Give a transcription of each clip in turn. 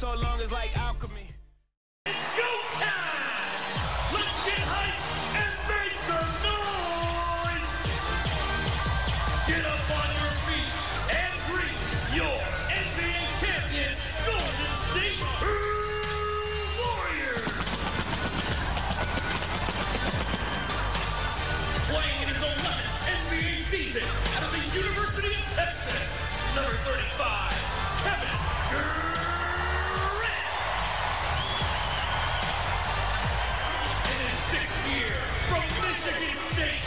So long as like alchemy. It's go time! Let's get hyped and make some noise! Get up on your feet and greet your NBA champion, Golden State Warriors! Playing in his 11th NBA season out of the University of Texas, number 35, Kevin Durant. In his 6th year from Michigan State,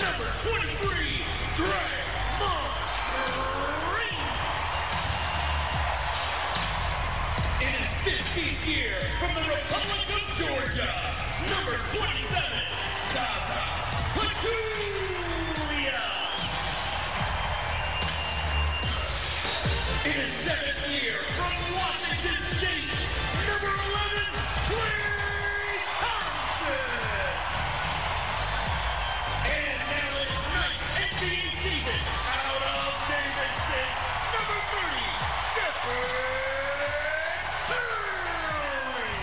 number 23, Draymond Green. In his 15th year from the Republic of Georgia, number 27, Zaza Pachulia. In his 7th year from Washington State, number 11, Klay Thompson. And now his 9th NBA season out of Davidson, number 30, Stephen Curry.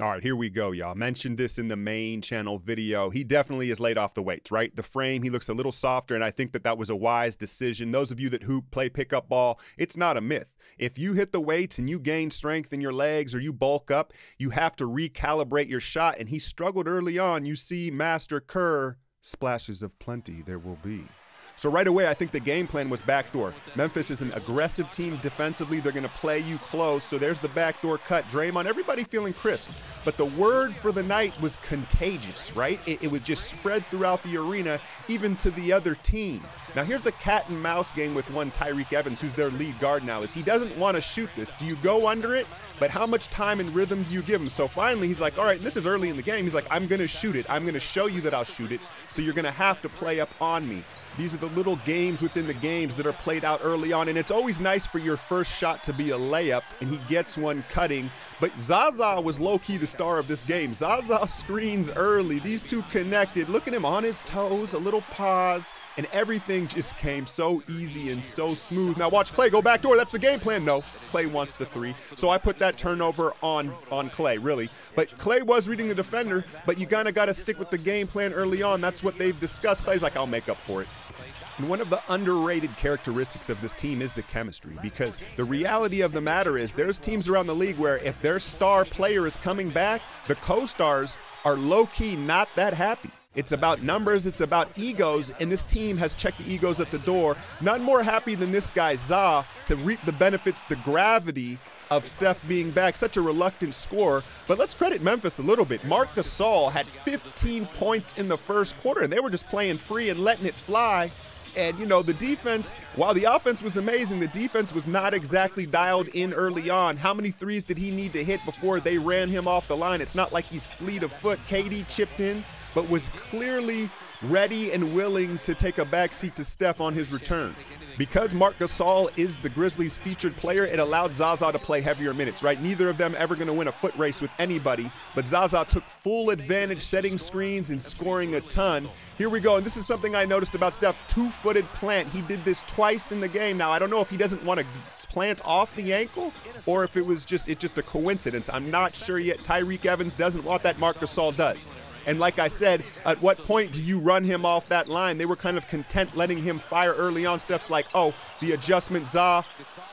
All right, here we go, y'all. Mentioned this in the main channel video. He definitely is laid off the weights, right? The frame, he looks a little softer, and I think that was a wise decision. Those of you that hoop, play pickup ball, it's not a myth. If you hit the weights and you gain strength in your legs or you bulk up, you have to recalibrate your shot, and he struggled early on. You see Master Kerr, splashes of plenty there will be. So right away, I think the game plan was backdoor. Memphis is an aggressive team defensively. They're going to play you close. So there's the backdoor cut. Draymond, everybody feeling crisp. But the word for the night was contagious, right? It was just spread throughout the arena, even to the other team. Now here's the cat and mouse game with one Tyreke Evans, who's their lead guard now, is he doesn't want to shoot this. Do you go under it? But how much time and rhythm do you give him? So finally, he's like, all right, this is early in the game. He's like, I'm going to shoot it. I'm going to show you that I'll shoot it. So you're going to have to play up on me. These are the little games within the games that are played out early on, and it's always nice for your first shot to be a layup, and he gets one cutting. But Zaza was low-key the star of this game. Zaza screens early. These two connected. Look at him on his toes, a little pause, and everything just came so easy and so smooth. Now watch Klay go backdoor. That's the game plan. No, Klay wants the three. So I put that turnover on Klay, really. But Klay was reading the defender, but you kind of got to stick with the game plan early on. That's what they've discussed. Klay's like, I'll make up for it. And one of the underrated characteristics of this team is the chemistry, because the reality of the matter is there's teams around the league where if their star player is coming back, the co-stars are low-key not that happy. It's about numbers, it's about egos, and this team has checked the egos at the door. None more happy than this guy, Za, to reap the benefits, the gravity of Steph being back, such a reluctant scorer. But let's credit Memphis a little bit. Marc Gasol had 15 points in the first quarter, and they were just playing free and letting it fly. And, you know, the defense, while the offense was amazing, the defense was not exactly dialed in early on. How many threes did he need to hit before they ran him off the line? It's not like he's fleet of foot. KD chipped in, but was clearly ready and willing to take a backseat to Steph on his return. Because Marc Gasol is the Grizzlies' featured player, it allowed Zaza to play heavier minutes, right? Neither of them ever going to win a foot race with anybody, but Zaza took full advantage setting screens and scoring a ton. Here we go, and this is something I noticed about Steph, two-footed plant. He did this twice in the game. Now, I don't know if he doesn't want to plant off the ankle or if it's just a coincidence. I'm not sure yet. Tyreke Evans doesn't want that. Marc Gasol does. And like I said, at what point do you run him off that line? They were kind of content letting him fire early on. Steph's like, oh, the adjustment, Za,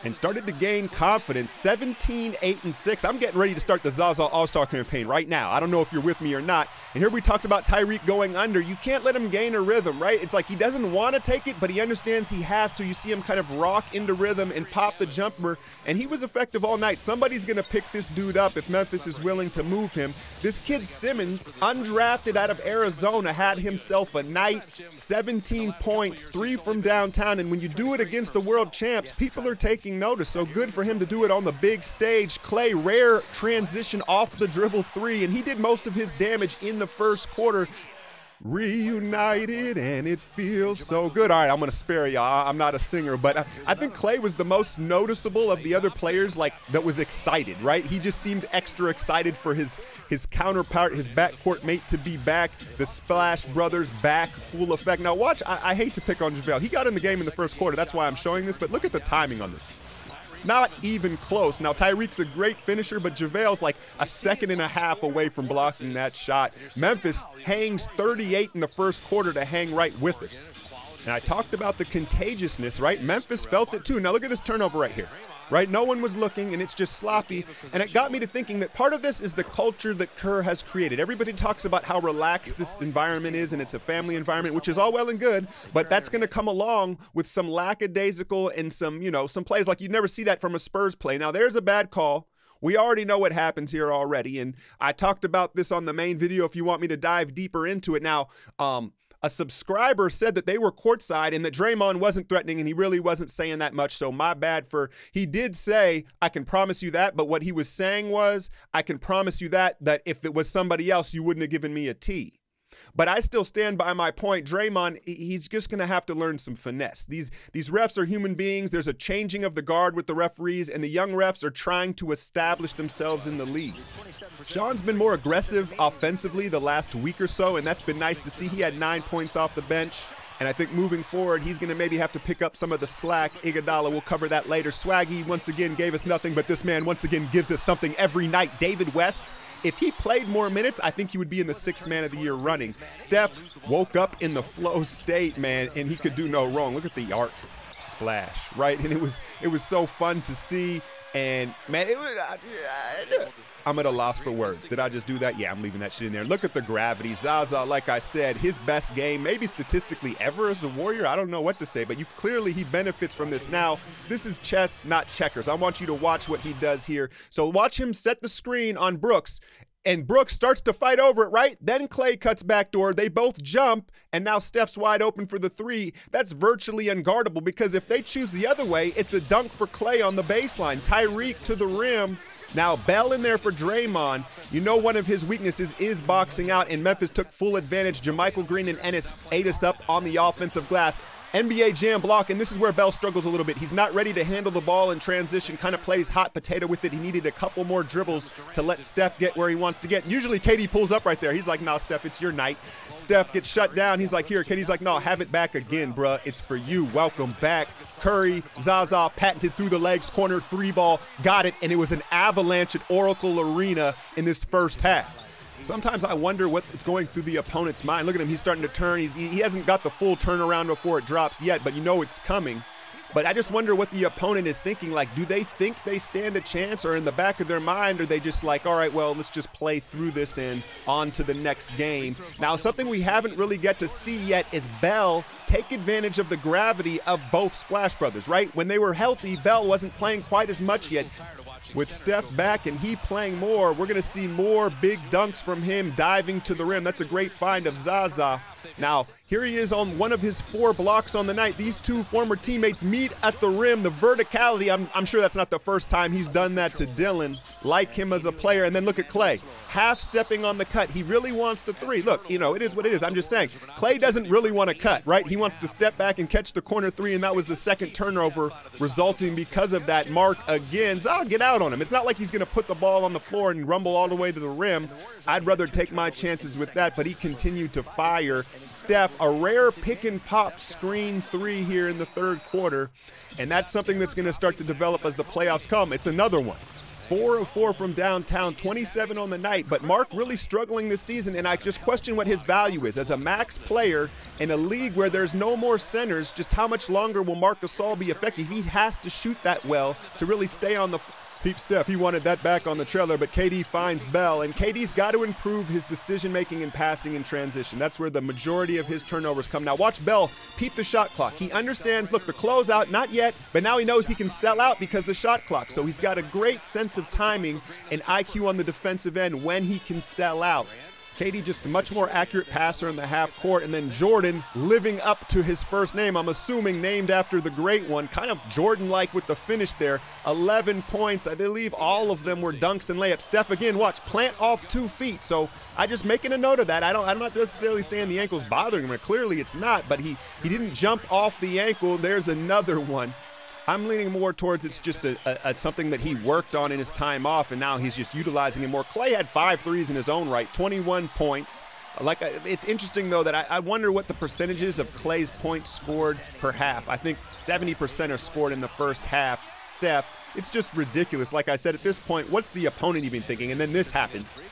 and started to gain confidence. 17, 8, and 6. I'm getting ready to start the Zaza All-Star campaign right now. I don't know if you're with me or not. And here we talked about Tyreke going under. You can't let him gain a rhythm, right? It's like he doesn't want to take it, but he understands he has to. You see him kind of rock into rhythm and pop the jumper, and he was effective all night. Somebody's going to pick this dude up if Memphis is willing to move him. This kid Simmons, undrafted out of Arizona, had himself a night. 17 points, 3 from downtown, and when you do it against the world champs, people are taking notice. So good for him to do it on the big stage. Klay, rare transition off the dribble 3, and he did most of his damage in the first quarter. Reunited and it feels so good. All right, I'm going to spare y'all. I'm not a singer, but I think Klay was the most noticeable of the other players, like, that was excited, right? He just seemed extra excited for his counterpart, his backcourt mate to be back. The Splash Brothers back, full effect. Now watch, I hate to pick on JaVale. He got in the game in the first quarter. That's why I'm showing this, but look at the timing on this. Not even close. Now, Tyreek's a great finisher, but JaVale's like a second and a half away from blocking that shot. Memphis hangs 38 in the first quarter to hang right with us. And I talked about the contagiousness, right? Memphis felt it too. Now, look at this turnover right here. Right? No one was looking, and it's just sloppy. And it got me to thinking that part of this is the culture that Kerr has created. Everybody talks about how relaxed this environment is, and it's a family environment, which is all well and good, but that's going to come along with some lackadaisical and some, some plays like you'd never see that from a Spurs play. Now, there's a bad call. We already know what happens here already, and I talked about this on the main video if you want me to dive deeper into it. Now, a subscriber said that they were courtside and that Draymond wasn't threatening and he really wasn't saying that much, so my bad he did say, I can promise you that, but what he was saying was, I can promise you that if it was somebody else, you wouldn't have given me a T. But I still stand by my point. Draymond, he's just going to have to learn some finesse. These refs are human beings. There's a changing of the guard with the referees, and the young refs are trying to establish themselves in the league. Sean's been more aggressive offensively the last week or so, and that's been nice to see. He had 9 points off the bench. And I think moving forward, he's going to maybe have to pick up some of the slack. Iguodala, we'll cover that later. Swaggy, once again, gave us nothing, but this man, once again, gives us something every night. David West, if he played more minutes, I think he would be in the 6th man of the year running. Steph woke up in the flow state, man, and he could do no wrong. Look at the arc splash, right? And it was so fun to see. And, man, I'm at a loss for words. Did I just do that? Yeah, I'm leaving that shit in there. Look at the gravity. Zaza, like I said, his best game, maybe statistically ever as a Warrior. I don't know what to say, but clearly he benefits from this. Now, this is chess, not checkers. I want you to watch what he does here. So watch him set the screen on Brooks, and Brooks starts to fight over it, right? Then Klay cuts backdoor. They both jump, and now Steph's wide open for the 3. That's virtually unguardable because if they choose the other way, it's a dunk for Klay on the baseline. Tyreek to the rim. Now, Bell in there for Draymond. One of his weaknesses is boxing out, and Memphis took full advantage. JaMychal Green and Ennis ate us up on the offensive glass. NBA jam block, and this is where Bell struggles a little bit. He's not ready to handle the ball in transition, kind of plays hot potato with it. He needed a couple more dribbles to let Steph get where he wants to get. Usually, KD pulls up right there. He's like, nah, Steph, it's your night. Steph gets shut down. He's like, here. KD's like, no, have it back again, bruh. It's for you. Welcome back. Curry, Zaza, patented through the legs, corner 3 ball, got it, and it was an avalanche at Oracle Arena in this first half. Sometimes I wonder what's going through the opponent's mind. Look at him. He's starting to turn. He hasn't got the full turnaround before it drops yet, but it's coming. But I just wonder what the opponent is thinking. Like, do they think they stand a chance, or in the back of their mind, are they just like, all right, well, let's just play through this and on to the next game? Now, something we haven't really get to see yet is Bell take advantage of the gravity of both Splash Brothers, right? When they were healthy, Bell wasn't playing quite as much yet. With Steph back and he playing more, we're going to see more big dunks from him diving to the rim. That's a great find of Zaza. Now, here he is on one of his 4 blocks on the night. These 2 former teammates meet at the rim. The verticality, I'm sure that's not the first time he's done that to Dylan. Like him as a player. And then look at Klay. Half-stepping on the cut. He really wants the 3. Look, it is what it is. I'm just saying. Klay doesn't really want to cut, right? He wants to step back and catch the corner 3, and that was the 2nd turnover resulting because of that. Mark again. Zaza, get out on him. It's not like he's going to put the ball on the floor and rumble all the way to the rim. I'd rather take my chances with that, but he continued to fire. Steph, a rare pick and pop screen 3 here in the 3rd quarter, and that's something that's going to start to develop as the playoffs come. It's another one. 4 of 4 from downtown, 27 on the night, but Mark really struggling this season, and I just question what his value is. As a max player in a league where there's no more centers, just how much longer will Marc Gasol be effective? He has to shoot that well to really stay on the Peep Steph, he wanted that back on the trailer, but KD finds Bell, and KD's got to improve his decision-making and passing in transition. That's where the majority of his turnovers come. Now watch Bell peep the shot clock. He understands, look, the closeout, not yet, but now he knows he can sell out because the shot clock. So he's got a great sense of timing and IQ on the defensive end when he can sell out. KD just a much more accurate passer in the half court, and then Jordan living up to his first name, I'm assuming named after the great one, kind of Jordan-like with the finish there. 11 points, I believe all of them were dunks and layups. Steph, again, watch, plant off 2 feet. So I just making a note of that. I'm not necessarily saying the ankle's bothering him. Clearly it's not, but he didn't jump off the ankle. There's another one. I'm leaning more towards it's just something that he worked on in his time off, and now he's just utilizing it more. Clay had 5 threes in his own right, 21 points. It's interesting, though, that I wonder what the percentages of Clay's points scored per half. I think 70% are scored in the first half. Steph, it's just ridiculous. Like I said, at this point, what's the opponent even thinking? And then this happens.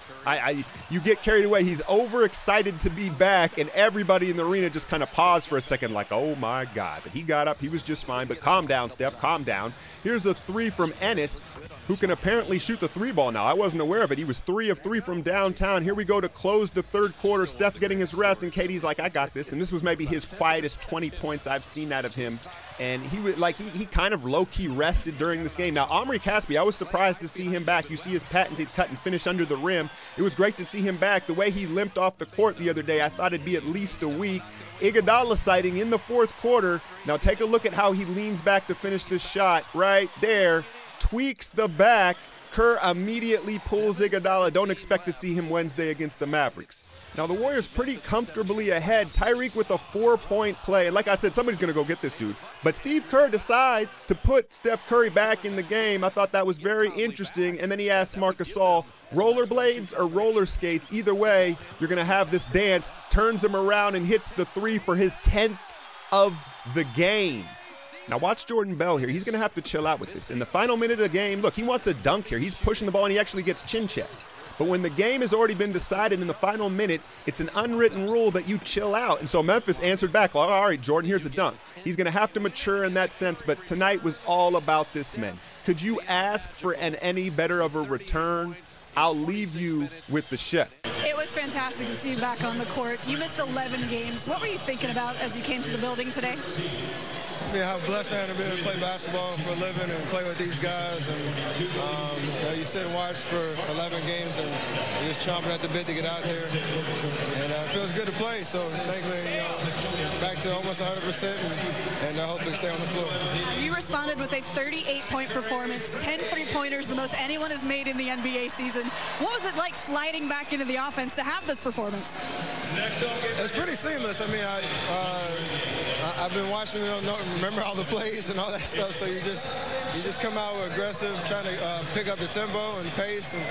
You get carried away. He's overexcited to be back, and everybody in the arena just kind of paused for a second like, oh, my God. But he got up. He was just fine. But calm down, Steph. Calm down. Here's a 3 from Ennis, who can apparently shoot the 3-ball now. I wasn't aware of it. He was 3 of 3 from downtown. Here we go to close the third quarter. Steph getting his rest, and KD's like, I got this. And this was maybe his quietest 20 points I've seen out of him. And he kind of low-key rested during this game. Now, Omri Caspi, I was surprised to see him back. You see his patented cut and finish under the rim. It was great to see him back. The way he limped off the court the other day, I thought it'd be at least a week. Iguodala sighting in the fourth quarter. Now, take a look at how he leans back to finish this shot right there. Tweaks the back. Kerr immediately pulls Iguodala. Don't expect to see him Wednesday against the Mavericks. Now, the Warriors pretty comfortably ahead. Tyreek with a 4-point play. And like I said, somebody's going to go get this dude. But Steve Kerr decides to put Steph Curry back in the game. I thought that was very interesting. And then he asked Marc Gasol, rollerblades or roller skates? Either way, you're going to have this dance. Turns him around and hits the 3 for his 10th of the game. Now watch Jordan Bell here. He's going to have to chill out with this. In the final minute of the game, look, he wants a dunk here. He's pushing the ball, and he actually gets chin checked. But when the game has already been decided in the final minute, it's an unwritten rule that you chill out. And so Memphis answered back, all right, Jordan, here's a dunk. He's going to have to mature in that sense, but tonight was all about this man. Could you ask for any better of a return? I'll leave you with the chef. It was fantastic to see you back on the court. You missed 11 games. What were you thinking about as you came to the building today? How blessed I am to be able to play basketball for a living and play with these guys. And you sit and watch for 11 games and you're just chomping at the bit to get out there. And it feels good to play. So thankfully, back to almost 100% and hopefully stay on the floor. You responded with a 38-point performance, 10 3-pointers, the most anyone has made in the NBA season. What was it like sliding back into the offense to have this performance? It's pretty seamless. I mean, I've been watching, remember all the plays and all that stuff. So you just come out aggressive, trying to pick up the tempo and pace, and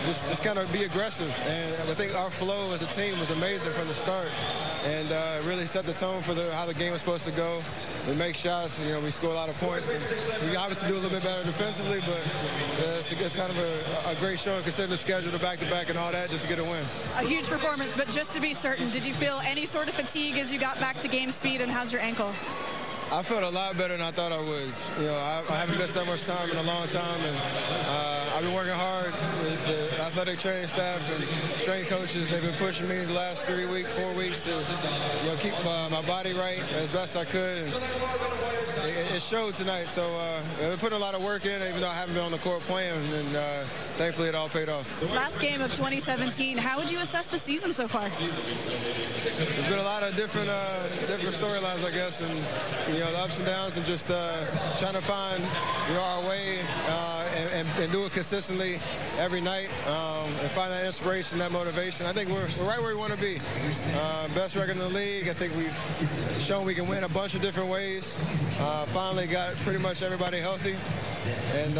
just kind of be aggressive. And I think our flow as a team was amazing from the start, and really set the tone for how the game was supposed to go. We make shots, we score a lot of points. And we obviously do a little bit better defensively, but it's kind of a great show considering the schedule, the back-to-back and all that, just to get a win. A huge performance, but just to be certain, did you feel any sort of fatigue as you got back to game speed, and how's your ankle? I felt a lot better than I thought I would. I haven't missed that much time in a long time, and I've been working hard with the athletic training staff and strength coaches. They've been pushing me the last 4 weeks to keep my body right as best I could, and it showed tonight. So I've been putting a lot of work in, even though I haven't been on the court playing, and thankfully it all paid off. Last game of 2017, how would you assess the season so far? There's been a lot of different storylines, I guess, and the ups and downs, and just trying to find our way and do it consistently every night, and find that inspiration, that motivation. I think we're right where we want to be. Best record in the league. I think we've shown we can win a bunch of different ways. Finally got pretty much everybody healthy, and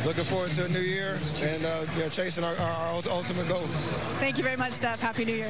looking forward to a new year and chasing our ultimate goal. Thank you very much, Steph. Happy New Year.